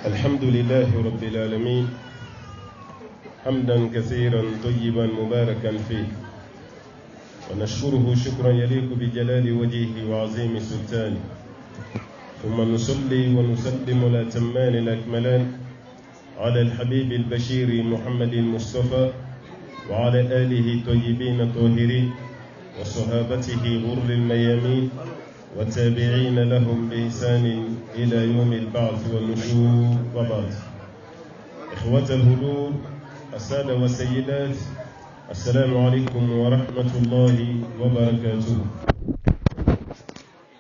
الحمد لله رب العالمين حمدا كثيرا طيبا مباركا فيه ونشكره شكرا يليق بجلال وجهه وعظيم سلطانه ثم نصلي ونسلم الأتمان الأكملان على الحبيب البشير محمد المصطفى وعلى آله الطيبين الطاهرين وصحابته غر الميامين والتابعين لهم بإحسان إلى يوم البعث والنشور وبعد. إخوة الهدوء السادة والسيدات، السلام عليكم ورحمة الله وبركاته.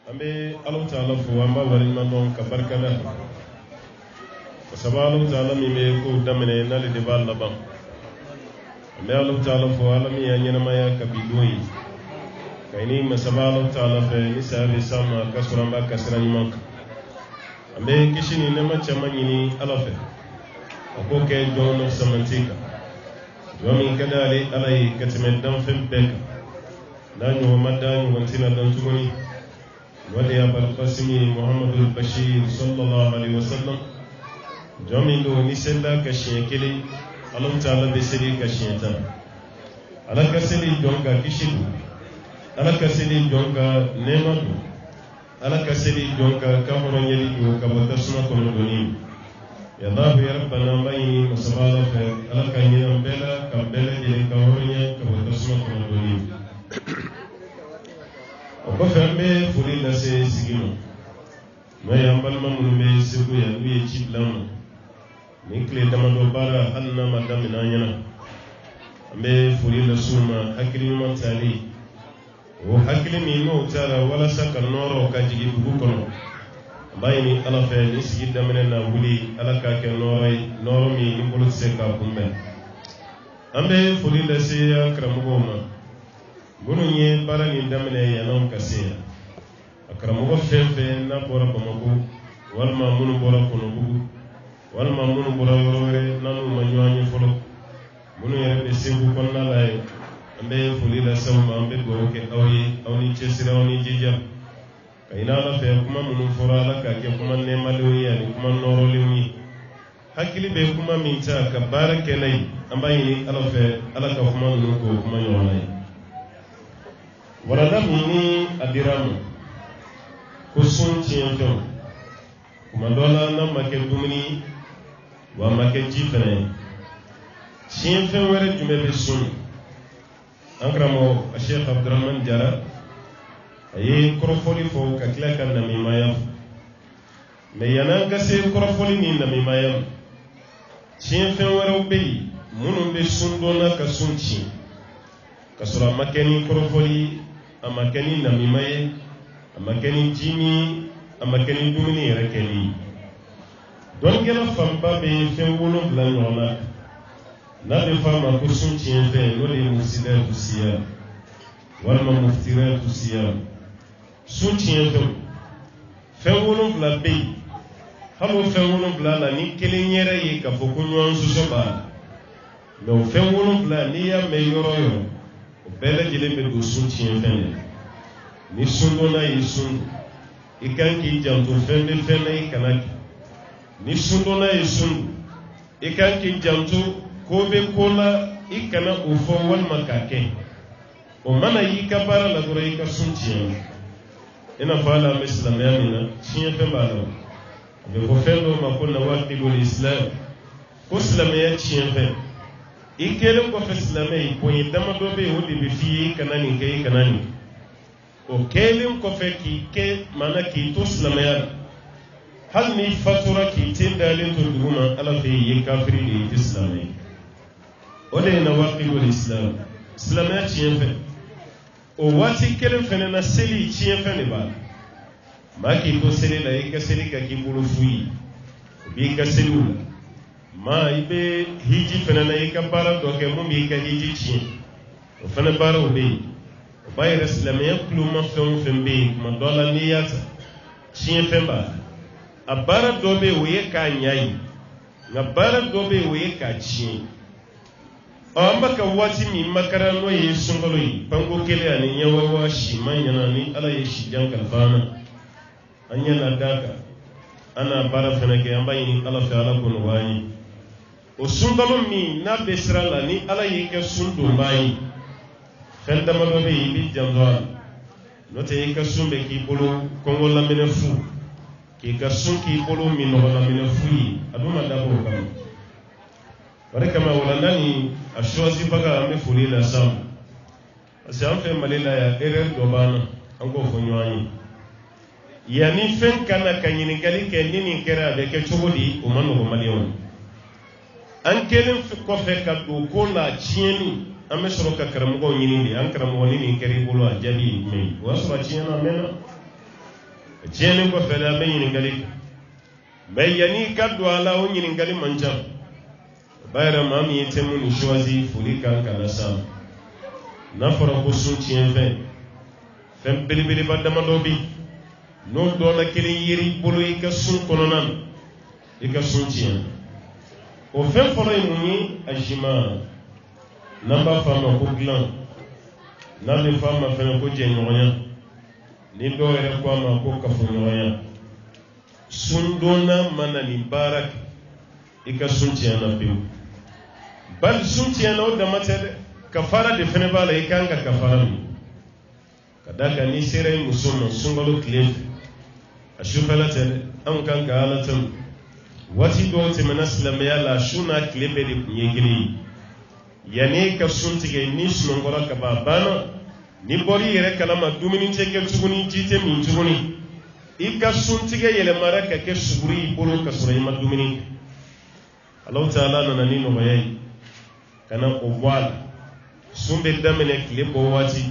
أمي الله تعالى فوامبا ولما دون كبرك له وسبا الله تعالى ميكو دمنا ينال دبال لبا أمي الله تعالى فوالمي ينما يكبدوي kaini masaba Allah ta'ala fe ni sabe sama kasuramba kasrani manka ambe kishini nema chamani ni alafe akoke jono samantika jomi kadali alai katime dan fe beka nanyo madanyo wantina dan tugoni wadi abul qasimi muhammadul bashir sallallahu alaihi wasallam jomi do ni senda kashiyekeli Allah ta'ala be sedi kashiyeta alaka sedi jonga kishidu alaka seli jonka nematu alaka seli jonka kahoro nyeli do kabata suma kono doni ya Allah ya rabbana bayni masabala fa alaka nyam bela kambela jeli kahoro nya kabata suma kono doni ko fambe furi la se sigino no yambal mamunu me sibu ya wi chiblam ni kle damado bara anna madamina nyana ambe furi la suma hakili mantali o hakili mi no tara wala saka noro ka jigi bugu kono bayni ala fe ni sigi damene na wuli ala ka ke noro mi ni bulu se ka kumbe ambe fuli la se ya kramugo ma bunu nye bara ni damene ya non ka se akramugo fefe na bora bamago walma munu bora kono bugu walma munu bora yorore nanu manywani folo bunu yere be sebu konna lay ambe fuli la sawma ambe goke awni chesira awni jija kaina la fe kuma munun fora la ka ke kuma ne malu ya ni kuma noro liwi hakili be kuma minta ka barake lay ambayi ala fe ala ka kuma munun ko kuma yonay wala mini adiram kusun tiento kuma dola na make dumuni wa make jifene tiento were jume be sun ankramo Sheikh Abdurrahman Jara ayi korofoli fo ka kila kan na mimaya me yana gase korofoli ni na mimaya cin fen wɛrɛw be yen munun be sundona ka sunci ka sɔrɔ a ma kɛ ni korofoli a ma kɛ ni namima ye a ma kɛ ni jimi a ma kɛ ni dumuni yɛrɛ kɛli dɔnkɛla fanba be fɛn 7 ɲɔgɔn na n'a bɛ f'a ma ko sun tiɲɛ fɛn n'o de ye musidatu siya walima muftiratu siya sun tiɲɛ fɛn 7 be yen hali o fɛn 7 la ni kelen yɛrɛ ye k'a fɔ ko ɲɔgɔn sɔsɔ b'a la mais o fɛn 7 n'i y'a mɛn yɔrɔ o yɔrɔ o bɛɛ lajɛlen bɛ don sun tiɲɛ fɛn de ni sundonna y'i sun i kan k'i janto fɛn bɛ fɛn na i kana kɛ ni sundonna y'i sun i kan k'i janto ko bɛ ko la i kana o fɔ walima k'a kɛ o mana y'i ka baara la dɔrɔn i ka sun tiɲɛ i n'a fɔ hali an bɛ silamɛya min na tiɲɛ fɛn b'a la a bɛ fɔ fɛn dɔw ma ko nawaqidul islam ko silamɛya tiɲɛ fɛn i kelen kɔfɛ silamɛ ye bonya damadɔ bɛ yen o de bɛ f'i ye i kana nin kɛ i kana nin o kelen kɔfɛ k'i kɛ maana k'i to silamɛya la hali n'i fatura k'i ten dalen to dugu ma ala fɛ i ye kafiri de ye i tɛ silamɛ ye o de ye nawaqidul islam silamɛya tiɲɛ fɛn o waati kelen fɛnɛ na seli tiɲɛ fɛn de b'a la maa k'i to seli la i ka seli ka k'i bolo fu ye o b'i ka seliw la maa i bɛ hiji fɛnɛ na i ka baara dɔ kɛ mun b'i ka hiji tiɲɛ o fɛnɛ baaraw bɛ yen o b'a yɛrɛ silamɛya kuloma fɛn o fɛn bɛ yen kuma dɔ la n'i y'a ta tiɲɛ fɛn b'a la a baara dɔ bɛ yen o ye k'a ɲa ye nka baara dɔ bɛ yen o ye k'a tiɲɛ an bɛ ka waati min makara n'o ye sunkalo ye banko kelen ani ɲɛwawa si man ɲana ni ala ye si jan kalifa an na an ɲana d'a kan ana bara fana kɛ an b'a ɲini ala fɛ ala ko nɔgɔya ye o sunkalo min n'a bɛ sira la ni ala y'i kɛ sun donbaa ye fɛn damadɔ bɛ yen i bɛ janto a la n'o tɛ i ka sun bɛ k'i bolo kɔngɔ laminɛ fu k'i ka sun k'i bolo minɔgɔ laminɛ fu ye a dun ma dabɔ o kama o de kama walanda ni a choisibaga an bɛ foli las'a ma parce que an fɛ Mali la yan erreur dɔ b'an na an k'o fɔ ɲɔgɔn ye yanni fɛn ka na ka ɲininkali kɛ ni nin kɛra a bɛ kɛ cogo di o ma nɔgɔ maliyɛnw an kɛlen kɔfɛ ka don ko la tiɲɛni an bɛ sɔrɔ ka karamɔgɔw ɲini de an karamɔgɔ ni nin kɛra i bolo a jaabi ye jumɛn ye o y'a sɔrɔ a tiɲɛna a mɛnna tiɲɛni kɔfɛ de an bɛ ɲininkali kɛ mais yanni ka don a la o ɲininkali man ca ba yɛrɛ maa min ye thème ni choisi foli kan ka lasa n'a fɔra ko sun tiɲɛfɛn fɛn belebeleba damadɔ bi n'o dɔ la kelen yeri bolo i ka sun kɔnɔna na i ka sun tiɲɛ o fɛn fɔlɔ ye mun ye a jima n'an b'a fɔ a ma ko dilan n'a bɛ fɔ a ma fɛnɛ ko jɛɲɔgɔnya ni dɔw yɛrɛ ko a ma ko kafoɲɔgɔnya sundonna mana nin baara kɛ i ka sun tiɲɛna pewu bali sun tiɲɛna o dama tɛ dɛ kafara de fɛnɛ b'a la i kan ka kafara min ka da kan n'i sera i muso ma sunkalo tile fɛ a sufɛla tɛ dɛ anw kan ka ala tanu waati dɔw tɛmɛna silamɛya la su n'a tile bɛɛ de tun ye kelen ye yanni ka sun tigɛ ni sunɔgɔra ka ban a banna ni bɔra i yɛrɛ kalama dumuni tɛ kɛ tuguni ji tɛ min tuguni i ka sun tigɛ yɛlɛmara ka kɛ suguri i bolo ka sɔrɔ i ma dumuni kɛ Alahu Taala nana ni nɔgɔya ye ka na o bɔ a la sun bɛ daminɛ tile bɔ waati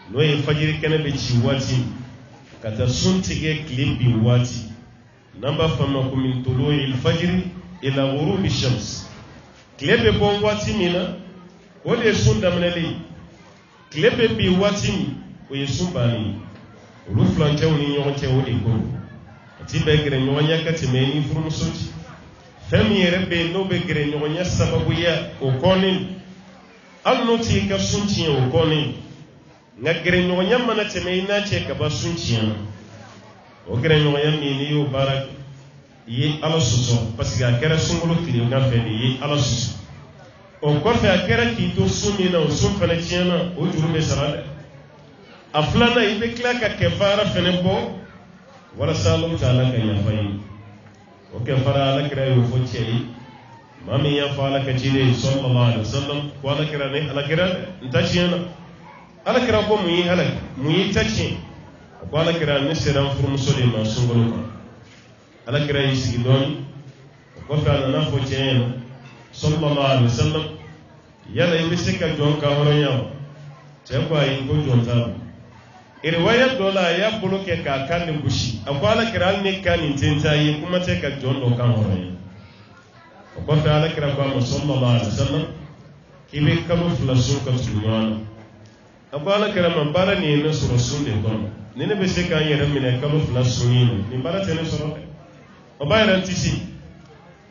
n'o ye fajiri kɛnɛ bɛ ci waati ka taa sun tigɛ tile bin waati n'an b'a fɔ a ma ko min tulu'i al-fajri ila ghurubi shams tile bɛ bɔ waati min na o de ye sun daminɛlen ye tile bɛ bin waati min o ye sun bannen ye olu filancɛw ni ɲɔgɔn cɛ o de ko a ti bɛɛ gɛrɛ ɲɔgɔnya ka tɛmɛ ni furumuso cɛ fɛn min yɛrɛ bɛ yen n'o bɛ gɛrɛ ɲɔgɔnya sababuya o kɔnnen hali n'o t'i ka sun tiɲɛ o kɔnnen nka gɛrɛ ɲɔgɔnya mana tɛmɛ i n'a cɛ ka ban sun tiɲɛna o gɛrɛ ɲɔgɔnya min n'i y'o baara kɛ i ye ala sɔsɔ parce que a kɛra sunkalo tilegan fɛ de i ye ala sɔsɔ o kɔfɛ a kɛra k'i to sun min na o sun fana tiɲɛna o juru bɛ sara dɛ a filanan i bɛ tila ka kɛfara fana bɔ walasa Alahu Taala ka yafa ye o kɛfara alakira y'o fɔ cɛ ye maa min y'a fɔ ala ka ciden sallallahu alaihi wasallam ko alakira ne alakira n ta tiɲɛna alakira ko mun y'i halaki mun y'i ta tiɲɛ a ko alakira ne sera n furumuso de ma sunkalo kɔnɔ alakira y'i sigi dɔɔni o kɔfɛ a nana fɔ cɛ ɲɛna sallallahu alaihi wasallam yala i bɛ se ka jɔn ka hɔrɔnya wa cɛ ko ayi ko jɔn t'a bolo riwaya dɔ la a y'a bolo kɛ k'a kan de gosi a ko alakira hali ne kan nin tɛ n ta ye kuma tɛ ka jɔn dɔ kan hɔrɔnya o kɔfɛ alakira ko a ma sallallahu alaihi wasallam k'i bɛ kalo fila sun ka tugu ɲɔgɔn na a ko alakira ma baara nin ye ne sɔrɔ sun de kɔnɔ ni ne bɛ se k'an yɛrɛ minɛ kalo fila sun ye nin baara tɛ ne sɔrɔ dɛ o b'a yɛrɛ n tɛ se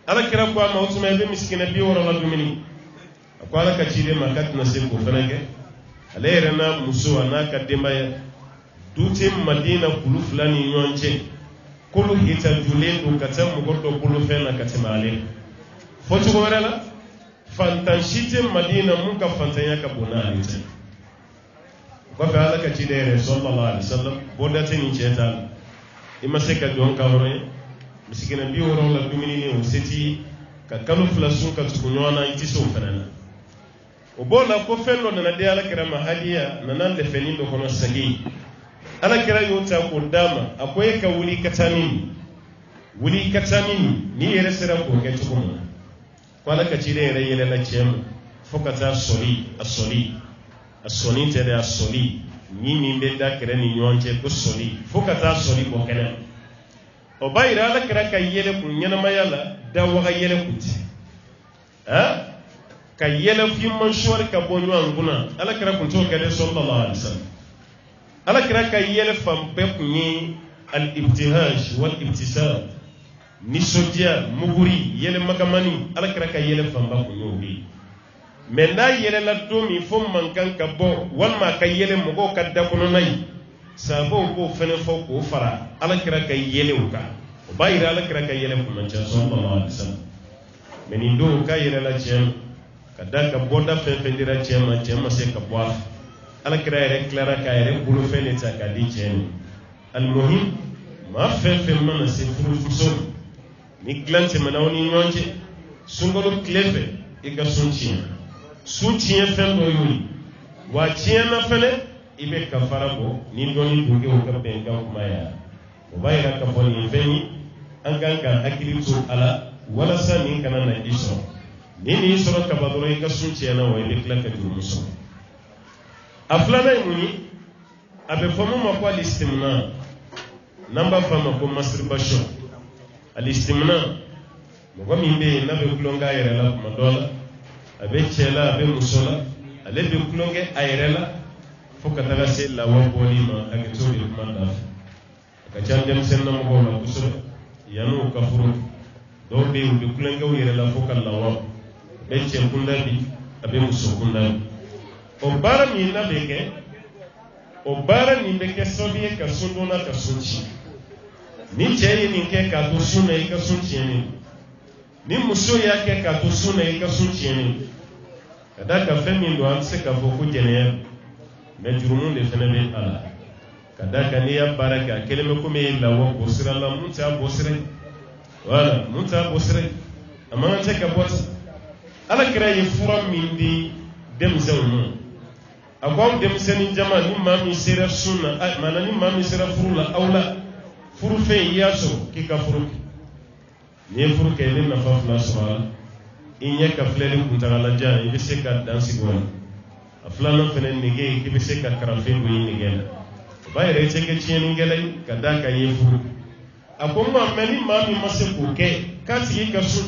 alakira ko a ma o tuma i bɛ misikina 60 la dumuni a ko ala ka ciden ma k'a tɛna se k'o fana kɛ ale yɛrɛ n'a muso a n'a ka denbaya du tɛ Madina kulu fila ni ɲɔgɔn cɛ kolo hitajulen don ka taa mɔgɔ dɔ bolofɛn na ka tɛmɛ ale fɔ cogo wɛrɛ la fantan si tɛ Madina mun ka fantanya ka bon n'ale tɛ o kɔfɛ ala ka ciden yɛrɛ sallallahu alaihi wasallam bɔda tɛ nin cɛ t'a la i ma se ka jɔn ka hɔrɔn ye misikina 60 la dumuni ni o se t'i ka kalo fila sun ka tugu ɲɔgɔn na i tɛ se o fana na o b'o la ko fɛn dɔ nana di alakira ma hadiya nana lɛfɛnin dɔ kɔnɔ sagi alakira y'o ta k'o d'a ma a ko e ka wuli i ka taa ni wuli i ka taa ni n'i yɛrɛ sera k'o kɛ cogo min na ko ala ka ciden yɛrɛ yɛlɛla cɛ ma fo ka taa sɔli a sɔni tɛ dɛ a sɔli ni min bɛ da kɛrɛ ni ɲɔgɔn cɛ ko sɔli fo ka taa sɔli bɔ kɛnɛ ma o b'a yira alakira ka yɛlɛ kun ɲɛnamaya la dawaga yɛlɛ kun tɛ ka yɛlɛ f'i mansuwari ka bɔ ɲɔgɔn kunna alakira kun t'o kɛ dɛ sallallahu alaihi wasallam alakira ka yɛlɛ fan bɛɛ kun ye al-ibtihaj wal-ibtisam nisɔndiya muguri yɛlɛ magamani alakira ka yɛlɛ fanba kun y'o ye mais n'a yɛlɛla don min fo mankan ka bɔ walima a ka yɛlɛ mɔgɔw ka da kɔnɔna ye sahabaw b'o fɛnɛ fɔ k'o fara alakira ka yɛlɛw kan o ba yira ala kira ka yele kuma cɛ sallallahu alaihi wasallam mais nin don ka yɛrɛ la cɛ ka da ka bɔda fɛn fɛn dira cɛ ma se ka bɔ a fɛ ala kira yɛrɛ tilara ka yɛrɛ bolo fɛn de ta k'a di cɛ ma almuhim maa fɛn fɛn mana se furumuso ni dilan tɛmɛna ni ɲɔgɔn cɛ sunkalo tile fɛ i ka sun tiɲɛ sun tiɲɛ fɛn dɔ y'o wa tiɲɛna fɛnɛ i bɛ kafara bɔ ni dɔɔni dunkɛ o ka bɛnkan kuma ya o b'a yira k'a fɔ nin fɛn ye an kan ka hakili to a la walasa nin kana na i sɔrɔ ni nin sɔrɔ kaba dɔrɔn i ka sun tiɲɛna wa i bɛ tila ka jurumu sɔrɔ a filanan ye mun ye a bɛ fɔ min ma ko alistimna n'an b'a fɔ a ma ko masturbation alistimna mɔgɔ min bɛ yen n'a bɛ kulonkɛ a yɛrɛ la kuma dɔ la a bɛ cɛ la a bɛ muso la ale bɛ kulonkɛ a yɛrɛ la fo ka taga se lawa bɔli ma hakɛto de kuma da fɛ a ka ca denmisɛnnin mɔgɔw la kosɛbɛ yan'u ka furu dɔw bɛ yen u bɛ kulonkɛw yɛrɛ la fo ka lawa a bɛ cɛ kunda bi a bɛ muso kunda bi o baara min n'a bɛ kɛ o baara nin bɛ kɛ sababu ye ka sun donna ka sun ci ni cɛ ye nin kɛ k'a to sun na i ka sun tiɲɛnen ni muso y'a kɛ k'a to sun na i ka sun tiɲɛnen ka da ka fɛn min don an tɛ se k'a fɔ ko jɛnɛya mais jurumu de fana bɛ a la ka da ka n'i y'a baara kɛ a kelen bɛ komi e lawa bɔ sira la mun t'a bɔ sira ye voilà mun t'a bɔ sira ye a man kan tɛ ka bɔ ten ala kira ye fura min di denmisɛnw ma a ko aw denmisɛnnin jama ni maa min sera sun na maana ni maa min sera furu la aw la furu fɛn i y'a sɔrɔ k'i ka furu kɛ n'i ye furu kɛ i bɛ nafa fila sɔrɔ a la i ɲɛ ka filɛli kuntagalajan i bɛ se ka dan sigi o la a filanan fana nege k'i bɛ se ka karafen don i nege la o b'a yɛrɛ i tɛ kɛ tiɲɛnikɛla ye ka da ka ye furu a ko maa mɛ ni maa min ma se k'o kɛ k'a tigi ka sun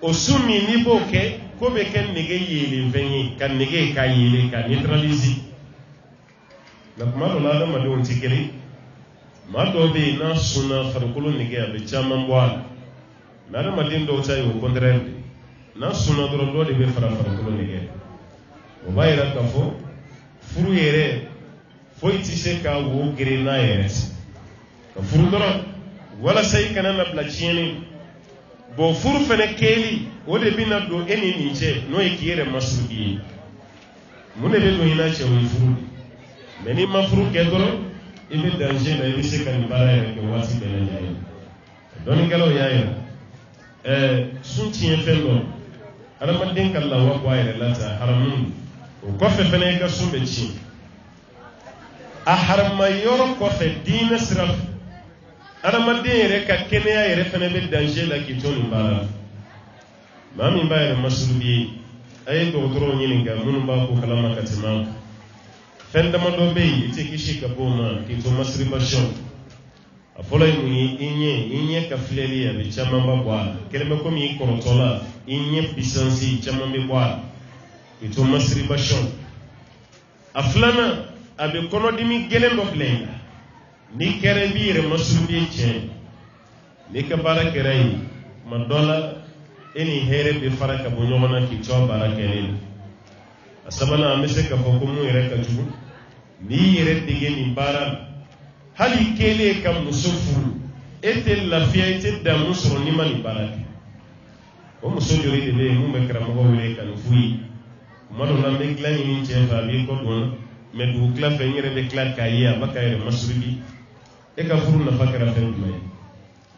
o sun min n'i b'o kɛ ko bɛ kɛ nege yeelen fɛn ye ka nege ka yeelen ka neutraliser nka kuma dɔ la adamadenw tɛ kelen maa dɔw bɛ yen n'a sunna farikolo nege a bɛ caman bɔ a la mais adamaden dɔw ta ye o contraire de n'a sunna dɔrɔn dɔ de bɛ fara farikolo nege o b'a yira k'a fɔ furu yɛrɛ foyi tɛ se ka wo geren n'a yɛrɛ tɛ ka furu dɔrɔn walasa i kana na bila tiɲɛni bon furu fana kɛli o de bɛna don e ni nin cɛ n'o ye k'i yɛrɛ masuru i ye mun de bɛ don i n'a cɛ o ye furu mais n'i ma furu kɛ dɔrɔn i bɛ danger la i bɛ se ka nin baara yɛrɛ kɛ waati bɛɛ lajɛlen dɔnnikɛlaw y'a yira sun tiɲɛ fɛn dɔ adamaden ka lawa bɔ a yɛrɛ la ta haramu o kɔfɛ fana i ka sun bɛ tiɲɛ a harama yɔrɔ kɔfɛ diinɛ sira fɛ adamaden yɛrɛ ka kɛnɛya yɛrɛ fana bɛ danger la k'i to nin baara la maa min b'a yɛrɛ masuru ye a ye dɔgɔtɔrɔw ɲininka minnu b'a ko kalama ka tɛmɛ an kan fɛn damadɔ bɛ yen i tɛ kisi ka bɔ o ma k'i to masturbation a fɔlɔ ye mun ye i ɲɛ ka filɛli a bɛ caman ba bɔ a la kɛlen bɛ komi i kɔrɔtɔ la i ɲɛ puissance caman bɛ bɔ a la k'i to masturbation a filanan a bɛ kɔnɔdimi gɛlɛn dɔ bila i la n'i kɛra i b'i yɛrɛ masturber tiɲɛ n'i ka baara kɛra yen tuma dɔ la e ni hɛrɛ bɛ fara ka bɔ ɲɔgɔn na k'i to a baara kɛlen na a sabanan an bɛ se k'a fɔ ko mun yɛrɛ ka jugu n'i yɛrɛ dege nin baara la hali kelen ka muso furu e tɛ lafiya i tɛ damu sɔrɔ n'i ma nin baara kɛ o muso joli de bɛ yen mun bɛ karamɔgɔ wele ka nin f'u ye tuma dɔ la n bɛ tila ɲini cɛ fɛ a b'i kɔ don mais dugu tila fɛ n yɛrɛ bɛ tila k'a ye a ba ka yɛrɛ masturber e ka furu nafa kɛra fɛn jumɛn ye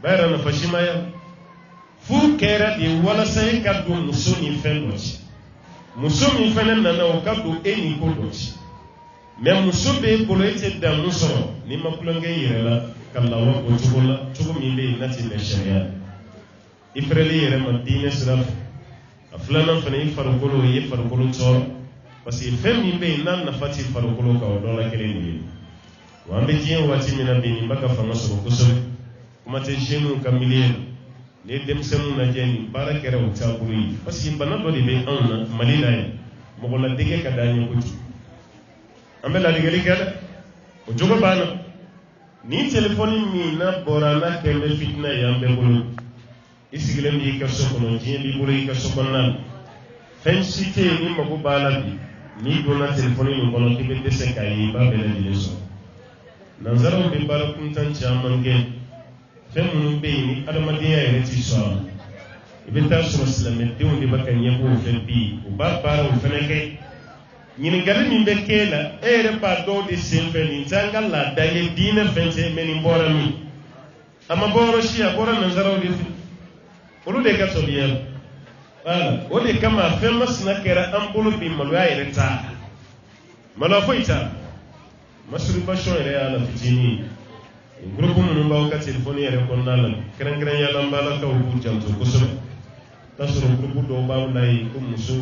ba yɛrɛ nafa si ma ya furu kɛra de walasa e ka don muso ni fɛn dɔ ci muso min fana nana o ka don e ni ko dɔ ci mais muso b'e bolo e tɛ damu sɔrɔ n'i ma kulonkɛ i yɛrɛ la ka lawa o cogo la cogo min bɛ yen n'a tɛ mɛn sariya i fɛrɛli yɛrɛ ma diinɛ sira fɛ a filanan fana i farikolo i ye farikolo tɔɔrɔ parce que fɛn min bɛ yen n'a nafa tɛ farikolo kan o dɔ la kelen de ye wa an bɛ diɲɛ waati min na bi nin ba ka fanga sɔrɔ kosɛbɛ kuma tɛ jeunes ka milieu la n'i ye denmisɛnninw lajɛ nin baara kɛra o taabolo ye parce que bana dɔ de bɛ anw na Mali la yan mɔgɔ ladege ka d'an ye kojugu an bɛ ladegeli kɛ dɛ o jogo banna ni telefɔni min n'a bɔra n'a kɛ bɛ fitina ye an bɛɛ bolo i sigilen b'i ka so kɔnɔ diɲɛ b'i bolo i ka so kɔnɔna na fɛn si tɛ yen ni mago b'a la bi n'i donna telefɔni min kɔnɔ k'i bɛ dɛsɛ k'a ye i b'a bɛɛ lajɛlen sɔrɔ nanzaraw bɛ baara kuntan caman kɛ fɛn minnu bɛ yen ni adamadenya yɛrɛ ti sɔn a ma i bɛ taa sɔrɔ silamɛdenw de bɛ ka ɲɛbɔ o fɛn bi u b'a baaraw fɛnɛ kɛ ɲininkali min bɛ kɛ la e yɛrɛ b'a dɔw de sen fɛ nin tɛ an ka laada ye diinɛ fɛn tɛ mɛ nin bɔra min a ma bɔ yɔrɔ si a bɔra nanzaraw de fɛ olu de ka tabiya la voilà o de kama fɛn masina kɛra an bolo bi maloya yɛrɛ t'a maloya foyi t'a masturbation yɛrɛ y'a la fitinin groupe minnu b'aw ka telefɔni yɛrɛ kɔnɔna la kɛrɛnkɛrɛnyala an balakaw k'u janto kosɛbɛ t'a sɔrɔ groupe dɔw b'aw la yen ko muso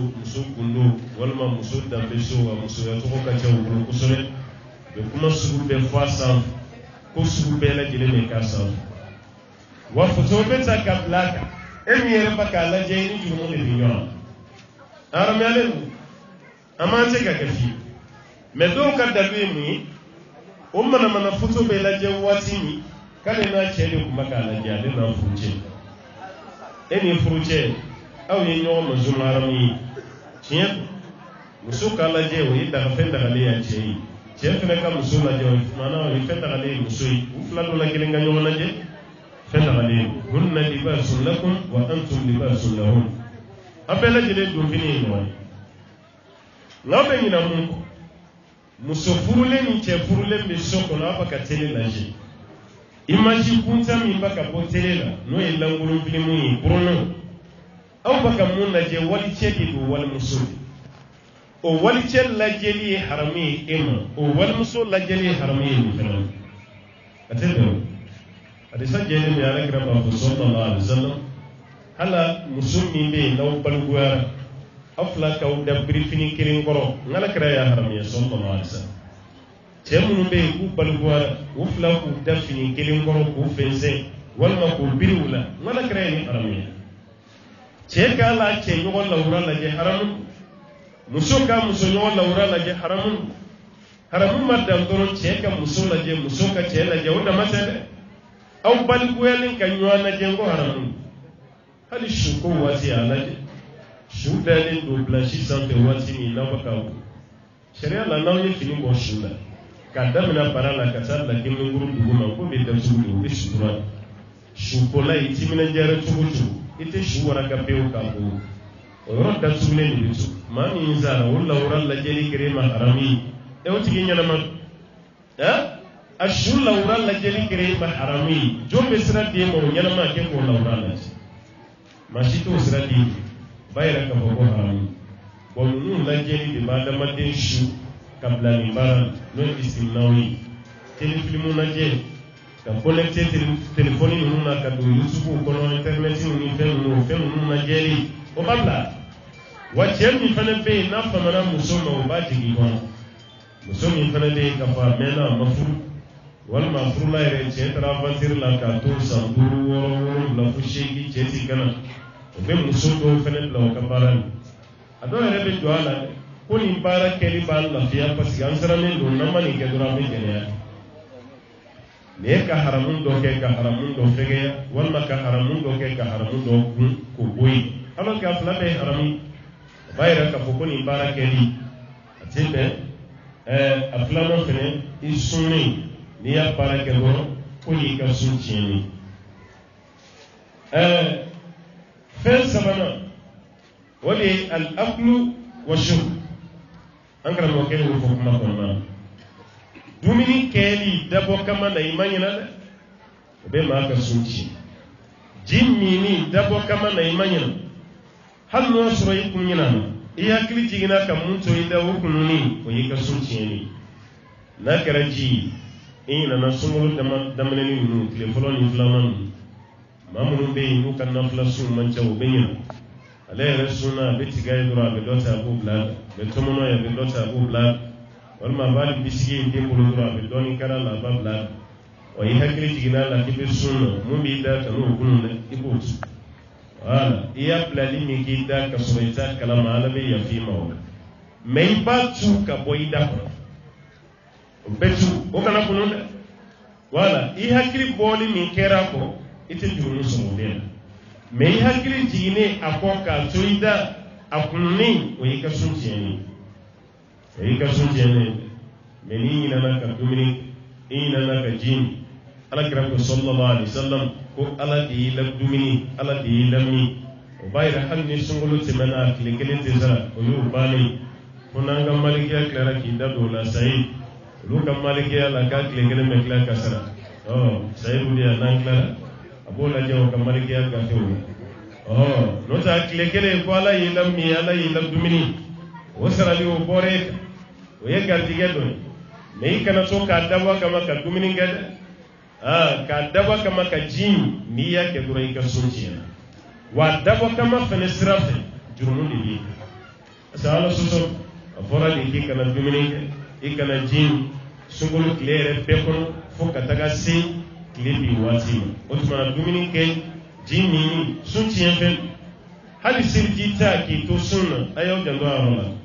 kundo walima muso danbe so wa musoya tɔgɔ ka ca u bolo kosɛbɛ u bɛ kuma sugu bɛɛ fɔ a sanfɛ ko sugu bɛɛ lajɛlen bɛ k'a sanfɛ wa foto bɛ ta ka bila a kan e min yɛrɛ ba k'a lajɛ i ni jurumu de bɛ ɲɔgɔn na haramuyalen don a man se ka kɛ fiyewu mɛ dɔw ka dalu ye mun ye o manamana foto bɛ lajɛ waati min k'ale n'a cɛ de tun bɛ k'a lajɛ ale n'a furucɛ e ni furucɛ aw ye ɲɔgɔn mazun haramu ye tiɲɛ muso k'a lajɛ o ye fɛn dagalen ya cɛ ye cɛ fɛnɛ ka muso lajɛ o tumana o ye fɛn dagalen ye muso ye u fila dɔ la kelen ka ɲɔgɔn lajɛ fɛn dagalen hunna libasun lakum wa antum libasun lahun a bɛɛ lajɛlen don fini ye ɲɔgɔn ye n'aw bɛ ɲina mun kɔ muso furulen ni cɛ furulen bɛ so kɔnɔ aw bɛ ka télé lajɛ image kuntan min bɛ ka bɔ télé la n'o ye lankolon filimu ye buruno aw bɛ ka mun lajɛ wali cɛ de don wali muso de o wali cɛ lajɛli ye haramu ye e ma o wali muso lajɛli ye haramu ye nin fɛnɛ a tɛ bɛn o hadisa jɛlen bɛ alakira b'a fɔ sallallahu alaihi wasallam hala muso min bɛ yen n'aw balikuyara aw fila k'aw da birifini kelen kɔrɔ n'alakira y'a haramuya sallallahu alaihi wasallam cɛ minnu bɛ yen k'u balikuyara u fila k'u da fini kelen kɔrɔ k'u fɛnsɛn walima k'u biri u la n'alakira ye nin haramuya cɛ k'a la cɛ ɲɔgɔn lawura lajɛ haramu muso ka muso ɲɔgɔn lawura lajɛ haramu haramu ma dan dɔrɔn cɛ ka muso lajɛ muso ka cɛ lajɛ o dama tɛ dɛ aw balikuyalen ka ɲɔgɔn lajɛ ko haramu hali su ko waati a lajɛ su dalen don blanchi sanfɛ waati min n'aw bɛ ka wo sariya la n'aw ye fini bɔ su la k'a daminɛ bara la ka taa bila gemenkuru dugu ma ko bɛ datugu de o bɛ sutura sukola i timinandiyara cogo o cogo i tɛ su waraka pewu k'a bɔ o yɔrɔ datugulen de bɛ to maa min sara o lawura lajɛli kɛra ma haramu ye e o tigi ɲɛnama a su lawura lajɛli kɛra ma haramu ye jɔn bɛ sira d'e ma o ɲɛnama kɛ k'o lawura lajɛ maa si t'o sira d'e ma ba yɛrɛ ka fɔ ko haramu bon ninnu lajɛli de b'a adamaden su ka bila nin baara n'o ye isiminaw ye telefilimu lajɛ ka connecté telefɔni ninnu na ka don YouTube kɔnɔ internet ni fɛn ninnu lajɛli o b'a bila wa cɛ min fana bɛ yen n'a famana muso ma o b'a jigin kɔnɔ muso min fana bɛ yen k'a fɔ a mɛnna a ma furu walima a furula yɛrɛ cɛ taara aventure la k'a to san 5, 6, 7 fo 8 cɛ ti kana o bɛ muso dɔw fana bila o ka baara la a dɔw yɛrɛ bɛ jɔ a la ko nin baara kɛli b'a lafiya parce que an sirannen don n'an ma nin kɛ dɔrɔn an bɛ gɛlɛya nin ye ka haramu dɔ kɛ ka haramu dɔ fɛgɛya walima ka haramu dɔ kɛ ka haramu dɔ kun k'o bɔ yen alors que a fila bɛɛ ye haramu a b'a yɛrɛ k'a fɔ ko nin baara kɛli a tɛ bɛn a filanan fɛnɛ i sunnen n'i y'a baara kɛ dɔrɔn ko y'i ka sun tiɲɛni fɛn sabanan o de ye al-aklu wa shurb an karamɔgɔkɛ y'o fɔ kuma kɔnɔna na dumuni kɛli dabɔ kama na i ma ɲinɛ dɛ o bɛ maa ka sun tiɲɛ ji minni dabɔ kama na i ma ɲinɛ hali n'o y'a sɔrɔ i kun ɲinɛ na i hakili jiginna ka mun to i da o kununi o y'i ka sun tiɲɛni n'a kɛra ji i ɲinɛna sunkalo daminɛni ninnu tile fɔlɔ ni filanan ninnu maa minnu bɛ yen n'u ka nafila sun man ca o bɛ ɲinɛ ale yɛrɛ sunna a bɛ tiga ye dɔrɔn a bɛ dɔ ta a b'o bila a bɛ tɔmɔnɔ ye a bɛ dɔ ta a b'o bila a walima a b'a ni bisigi ye den bolo dɔrɔn a bɛ dɔɔnin kɛra la a b'a bila a wa i hakili jiginna la k'i bɛ sun na mun b'i da ka n'o kunun dɛ i b'o tu wala i y'a bilali min k'i da ka sɔrɔ i t'a kalama ala bɛ yafa i ma o la mɛ i b'a tu ka bɔ i da kɔnɔ o bɛ tu o kana kunun dɛ wala i hakili bɔli min kɛra kɔ i tɛ jurumu sɔrɔ o de la mɛ i hakili jiginnen a kɔ k'a to i da a kununnen o y'i ka sun tiɲɛni o y'i ka sun tiɲɛni mɛ n'i ɲinɛna ka dumuni i ɲinɛna ka ji min alakira ko sallallahu alaihi wasallam ko ala di la dumini ala di la mi o bayra hanni sungulu timana kile kele tezara o yu bani funanga malikiya klara ki dado la sai lu kam malikiya la ka kile kele me klara kasara sai bu dia nan klara abola jaw kam malikiya ga tewu no ta kile kele ko ala yilam mi ala yilam dumini o sarali o bore o ye gardige do me kana so ka dawa kama ka dumini gada ka dawa kama ka jin niya ke dura ka sunci wa dawa kama fene sirafe jurumu di asala soso afora di ki kana dumini ke kana jin sungulu klere pekono fo kataga se klebi wati otuma dumini ke jin ni sunci en hali sirjita ki to sunna ayo jando arala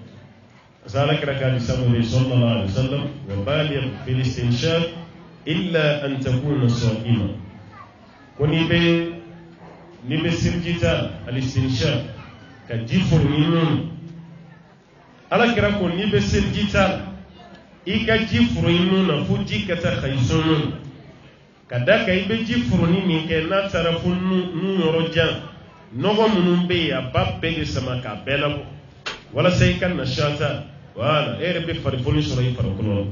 asala karaka di sallallahu alaihi wasallam wa bali fil istinshaq illa an takuna sa'ima koni be sirjita al istinshaq ka jifur minun ala kira ko ni be sirjita ika jifur minun fu jikata khaysun kada kai be jifur ni min ke na tarafun nu yorojan nogo munun be ya babbe de sama ka belabo wala sai kan nashata wala ere be farfoni soro yi farkono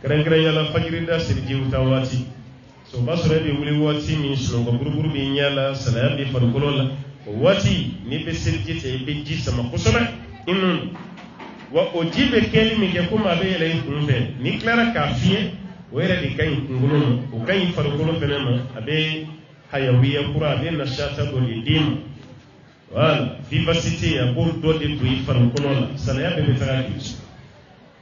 kren yala fajiri da sirji utawati so basore be wuli wati min suno go burburu be nyala sala be farkono la wati ni be sirji te be ji sama kusura inun wa ojibe kelimi ke kuma be yele kunfe ni klara kafiye were di kay ngulun o kay farkono fenema abe hayawiya kura be nashata do dim wala vivacité ya bol do de buy farkono la sala ya be taraki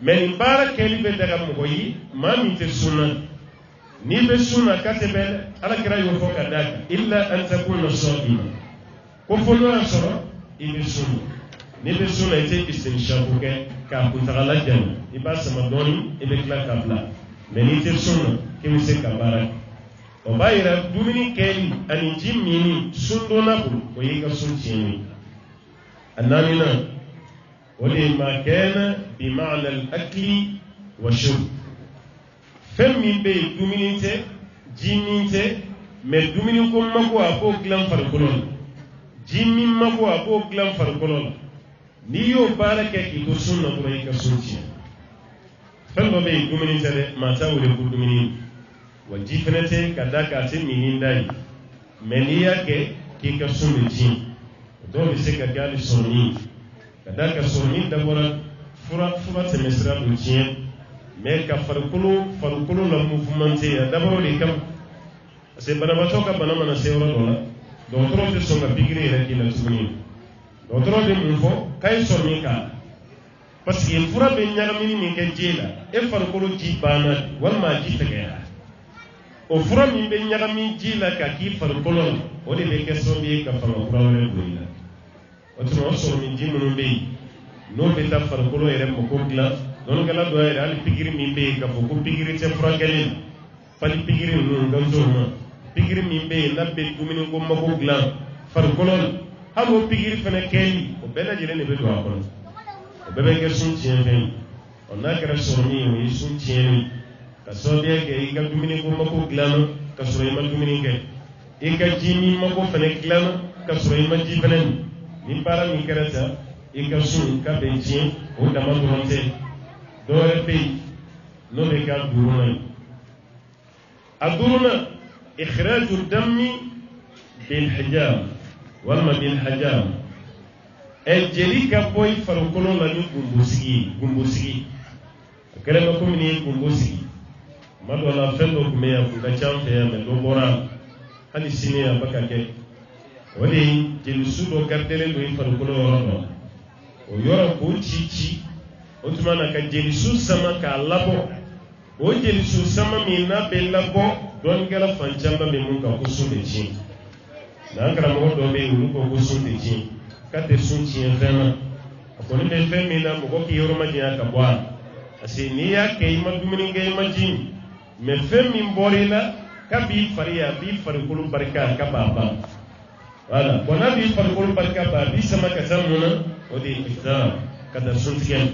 men bara keli be daga mo yi mami te sunna ni be sunna katebe ala kira yo foka daga illa an takuna sa'ima ko fono asoro ibe sunna ni be sunna ite istinshabu ke ka ku tagala jan iba sama doni ibe kla kabla men ite sunna ke mi se kabara o bayira dumini keli ani jimmini sundona bu ko yiga sunchini annamina ولما كان بمعنى الأكل والشرب فمن بي دومينيته جيمينته من دومينيكم مكو أبو كلام فرقلون جيمين مكو أبو كلام فرقلون نيو بارك كي تسون نبريك سنتي فمن بي دومينيته ما تاول يقول دومينين وجيفنته كذاك أتمنين داي منيا كي كسون الجين دون بسكة قال سوني kadaka soni dabora fura semestra do tien mais ka farkulu la mouvementer ya daboro de kam se bana batoka bana mana se ora dola docteur de songa bigri rek ila suni docteur de mufo kay soni ka parce que fura be nyagami ni ke jela e farkulu ji bana wal ma ji tagaya o fura mi be nyagami jila ka ki farkulu o de be ke sobi ka farkulu le buila otro so min jimu be no be ta farkolo ere mo ko gla non gala do ere ali pigiri min be ka ko pigiri te frangeli fali pigiri no ganzo ma pigiri min be na be dumini ko mo ko gla farkolo hamo pigiri fene keli o bela jere ne be do akon o be be ke sun tien ben on na kara so ni o yi sun tien ka so be ke i ka dumini ko mo ko gla no ka so ma dumini ke i ka jimi mo ko fene gla no ka so ma ji fene ni para mi kerata ikasun ka benjin o dama duronte dore pe no be ka duruna aduruna ikhraj ad-dam bil hijab wal ma bil hijab el jelika boy farukolo la ni gumbusigi kare ma ko ni gumbusigi mado la fendo kuma ya ku ka champe ya me do bora hali sine ya baka ke wali jelisu do gardele do farukolo yoro o yoro ko cici o tuma na ka jelisu sama ka labo o jelisu sama mi na be labo don gala fancamba be mun ka kusu de ci na kara mo do be ulu ko kusu de ci ka te sun ci fema ko ni be femi na mo ko ki yoro ma jiya ka bwa asi ni ya ke ma dumini ngai ma jin me femi mborila ka bi fariya bi farukolo barka ka baba wala bona bi farkolo barka ba bi sama ka samuna odi iftar kada suntigen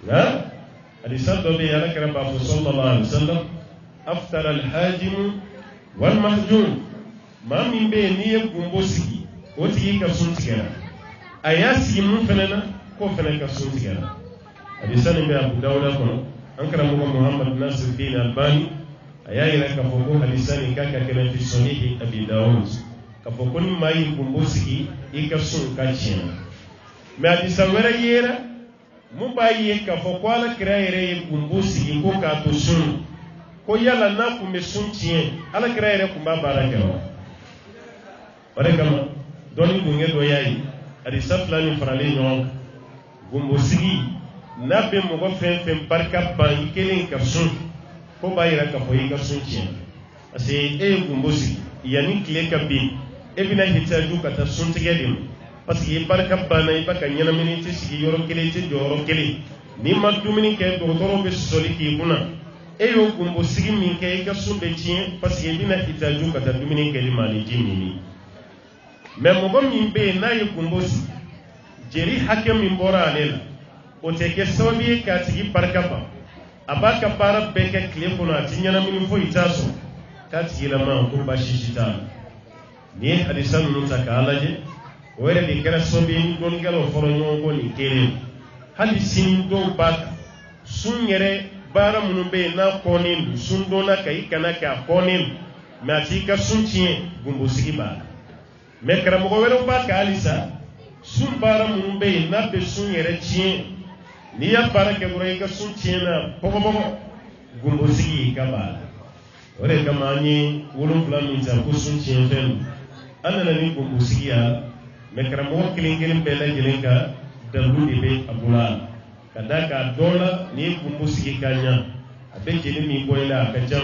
na adi saddo be ala karamba sallallahu alaihi wasallam aftara al hajim wal mahjum maa min bɛ yen n'i ye gumbo sigi o tigi ka sun tigɛra a y'a sigi mun fɛnɛ na k'o fɛnɛ ka sun tigɛra hadisa nin bɛ Abu Dawuda kɔnɔ an karamɔgɔ Muhammad Nasiruddin Albani a y'a yira k'a fɔ ko hadisa nin k'a ka kɛnɛ fi Sahih Abi Dawud k'a fɔ ko ni maa ye gumbo sigi i ka sun ka tiɲɛ mais hadisa wɛrɛ yera mun b'a ye k'a fɔ ko Alakira yɛrɛ ye gumbo sigi ko k'a to sun ko yala n'a kun bɛ sun tiɲɛ Alakira yɛrɛ kun b'a baara kɛ wa o de kama dɔnni gungɛ dɔ y'a ye hadisa fila nin faralen ɲɔgɔn kan gumbo sigi n'a bɛ mɔgɔ fɛn fɛn barika ban i kelen ka sun ko b'a yira k'a fɔ i ka sun tiɲɛ parce que e ye gumbo sigi yanni tile ka bin e bɛna hitaju ka taa sun tigɛ de ma parce que i barika banna i b'a ka ɲɛnamini tɛ sigi yɔrɔ kelen i tɛ jɔ yɔrɔ kelen n'i ma dumuni kɛ dɔgɔtɔrɔw bɛ sɔsɔli k'i kunna e y'o gumbo sigi min kɛ i ka sun bɛ tiɲɛ parce que i bɛna hitaju ka taa dumuni kɛli ma ni ji min mais mɔgɔ min bɛ yen n'a ye gumbo sigi jeli hakɛ min bɔra ale la o tɛ kɛ sababu ye k'a tigi barika ban a b'a ka baara bɛɛ kɛ tile kɔnɔ a tɛ ɲɛnamini foyi t'a sɔrɔ k'a tigilama ko baasi si t'a la n'i ye hadisa ninnu ta k'a lajɛ o yɛrɛ de kɛra sababu ye ni dɔnnikɛlaw fɔra ɲɔgɔn kɔ nin kelen hali sini dɔw b'a kan sun yɛrɛ baara minnu bɛ yen n'a kɔnnen don sun donna ka i kana k'a kɔnnen don mais a t'i ka sun tiɲɛ gumbo sigi b'a la mais karamɔgɔ wɛrɛw b'a kan halisa sun baara minnu bɛ yen n'a bɛ sun yɛrɛ tiɲɛ n'i y'a baara kɛ dɔrɔn i ka sun tiɲɛna bɔgɔbɔgɔ gumbo sigi ka b'a la o de kama an ye 7 min ta ko sun tiɲɛ fɛn don an nana ni gumbo sigi ya mais karamɔgɔ kelen kelen bɛɛ lajɛlen ka dalu de bɛ a bolo a la ka da k'a dɔn la n'i ye gumbo sigi ka ɲa a bɛ jeli min bɔ i la a ka ca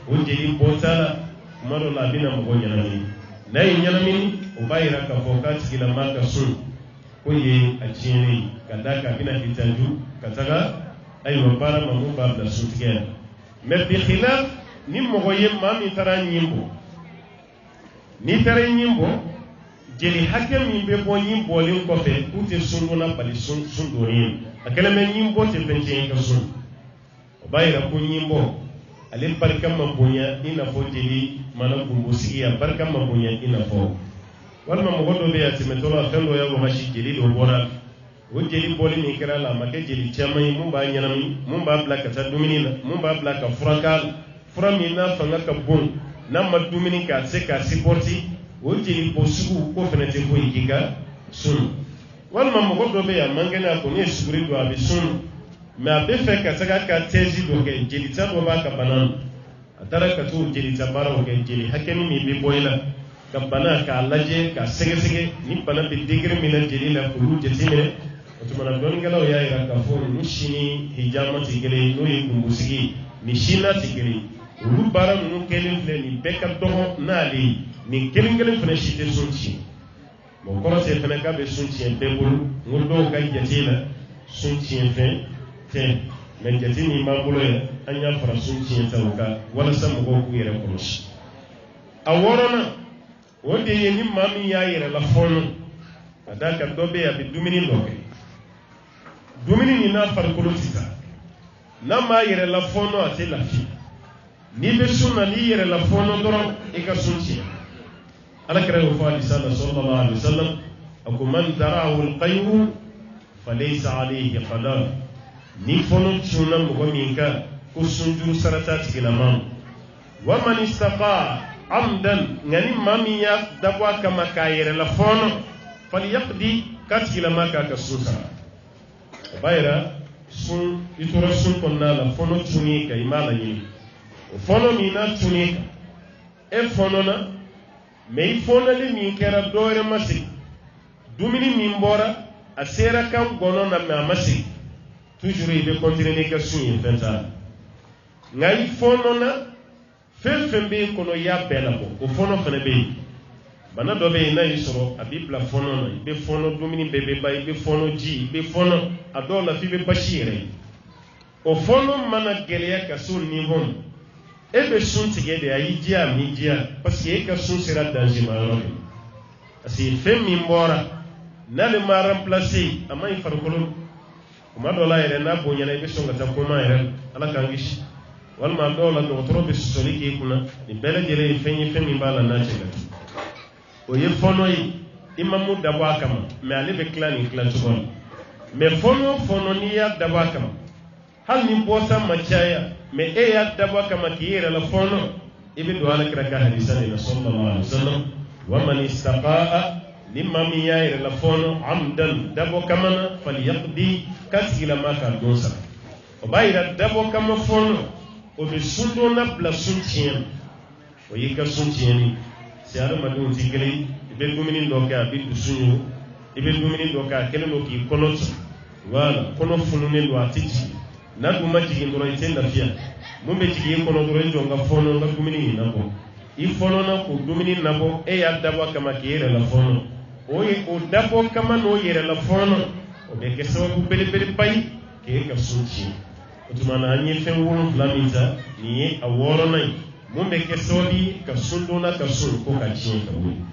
o jeli bɔta la kuma dɔ la a bɛna mɔgɔ ɲɛnamini n'a ye ɲɛnamini o b'a yira k'a fɔ k'a tigilama ka sun ko ye a tiɲɛlen ka da k'a bɛna hitaju ka taga ayiwa baara ma mun b'a bila suntigɛ la mais bi khilaf ni mɔgɔ ye maa min taara ɲin bɔ n'i taara ɲin bɔ jeli hakɛ min bɛ bɔ ɲin bɔlen kɔfɛ k'u tɛ sun donna bali sun donni a kɛlen bɛ ɲin bɔ tɛ fɛn tiɲɛ ka sun o b'a yira ko ɲin bɔ ale barika ma bonya i n'a fɔ jeli mana gumbo sigi a barika ma bonya i n'a fɔ walima mɔgɔ dɔ bɛ yen a tɛmɛtɔ la fɛn dɔ y'a wagasi jeli dɔ bɔra o jeli bɔli min kɛra la a ma kɛ jeli caman ye mun b'a ɲɛnami mun b'a bila ka taa dumuni na mun b'a bila ka fura k'a la fura min n'a fanga ka bon n'a ma dumuni k'a se k'a supporter o jeli bɔ sugu ko fɛnɛ tɛ foyi k'i ka sun walima mɔgɔ dɔ bɛ yen a man kɛnɛ a ko ne ye suguri don a bɛ sun mais a bɛ fɛ ka taga ka thèse dɔ kɛ jelita dɔ b'a ka bana na a taara ka t'o jelita baaraw kɛ jeli hakɛni min bɛ bɔ i la ka bana k'a lajɛ k'a sɛgɛsɛgɛ ni bana bɛ degré min na jeli la k'olu jateminɛ o tuma na dɔnnikɛlaw y'a yira k'a fɔ ninnu si ni hijama tɛ kelen ye n'o ye gumbo sigi ni si n'a tɛ kelen ye olu baara ninnu kɛlen filɛ nin bɛɛ ka dɔgɔ n'ale ye nin kelen kelen fana si tɛ sun tiɲɛ o kɔrɔ tɛ fana k'a bɛ sun tiɲɛ bɛɛ bolo n ko dɔw ka jate la sun tiɲɛ fɛn tɛ mais jate min b'an bolo yan an y'a fara sun tiɲɛ ta o kan walasa mɔgɔw k'u yɛrɛ kɔlɔsi a wɔɔrɔnan o de ye ni maa min y'a yɛrɛ la fɔɔnɔ ka d'a kan dɔ bɛ yen a bɛ dumuni dɔ kɛ dumuni nin n'a farikolo tɛ taa n'a m'a yɛrɛ la fɔɔnɔ a tɛ lafiya n'i bɛ sun na n'i yɛrɛ la fɔɔnɔ dɔrɔn i ka sun tiɲɛ alakira y'o fɔ hadisa la sallallahu alaihi wasallam a ko man dara'ahu al-qay'u falaysa alayhi qada ni fɔɔnɔ cunna mɔgɔ min kan ko sunjuru sarata tigilama wa man istaqa amdan ngani maa min y'a dabɔ a kama k'a yɛrɛ la fɔɔnɔ falyaqdi k'a tigilama k'a ka sun sara o b'a yira sun i tora sun kɔnɔna la fɔɔnɔ cunni kan i m'a laɲini o fɔɔnɔ min n'a cunni kan e fɔɔnɔna mais i fɔɔnɔli min kɛra dɔwɛrɛ ma sigi dumuni min bɔra a sera kan gɔnɔ na mais a ma sigi toujours i bɛ continuer n'i ka sun ye fɛn t'a la nka i fɔɔnɔna fɛn fɛn bɛ yen kɔnɔ i y'a bɛɛ labɔ o fɔɔnɔ fana bɛ yen bana dɔ bɛ yen n'a y'i sɔrɔ a b'i bila fɔɔnɔ na i bɛ fɔɔnɔ dumuni bɛɛ bɛ ban i bɛ fɔɔnɔ ji i bɛ fɔɔnɔ a dɔw la f'i bɛ basi yɛrɛ ye o fɔɔnɔ mana gɛlɛya ka se o niveau ma e bɛ sun tigɛ de a y'i diya a m'i diya parce que e ka sun sera danger ma yɔrɔ min parce que fɛn min bɔra n'ale ma remplacer a ma ɲi farikolo kuma dɔ la yɛrɛ n'a bonyana i bɛ sɔn ka taa koma yɛrɛ ala k'an kisi walima dɔw la dɔgɔtɔrɔ bɛ sɔsɔli k'i kunna nin bɛɛ lajɛlen ye fɛn min b'a la n'a cɛ ka o ye fɔnɔ ye i ma mun dabɔ a kama mais ale bɛ tila nin tilacogo la mais fɔnɔ o fɔnɔ n'i y'a dabɔ a kama hali ni bɔta ma caya mais e y'a dabɔ a kama k'i yɛrɛ la fɔnɔ i bɛ don Alakira ka hadisa de la sallallahu alaihi wasallam wa man istaqa'a ni maa min y'a yɛrɛ la fɔnɔ amdan dabɔ kama na falyaqdi k'a tigilama k'a don sara o b'a yira dabɔ kama fɔnɔ o bɛ sun donna bila sun tiɲɛ o y'i ka sun tiɲɛni si adamadenw tɛ kelen ye i bɛ dumuni dɔ kɛ a bɛ dusu ɲu i bɛ dumuni dɔ kɛ a kɛlen don k'i kɔnɔ ci wala kɔnɔ fununen don a tɛ jigin n'a dun ma jigin dɔrɔn i tɛ lafiya mun bɛ jigin i kɔnɔ dɔrɔn i jɔ n ka fɔnɔ n ka dumuni in nabɔ i fɔnɔna k'o dumuni nabɔ e y'a dabɔ kama k'i yɛrɛ la fɔnɔ o ye o dabɔ kama n'o yɛrɛ la fɔnɔ o bɛ kɛ sababu belebeleba ye k'e ka sun tiɲɛ o tuma na an ye fɛn 7 min ta nin ye a 6nan ye mun bɛ kɛ sababu ye ka sun donna ka sun ko ka tiɲɛ ka bɔ yen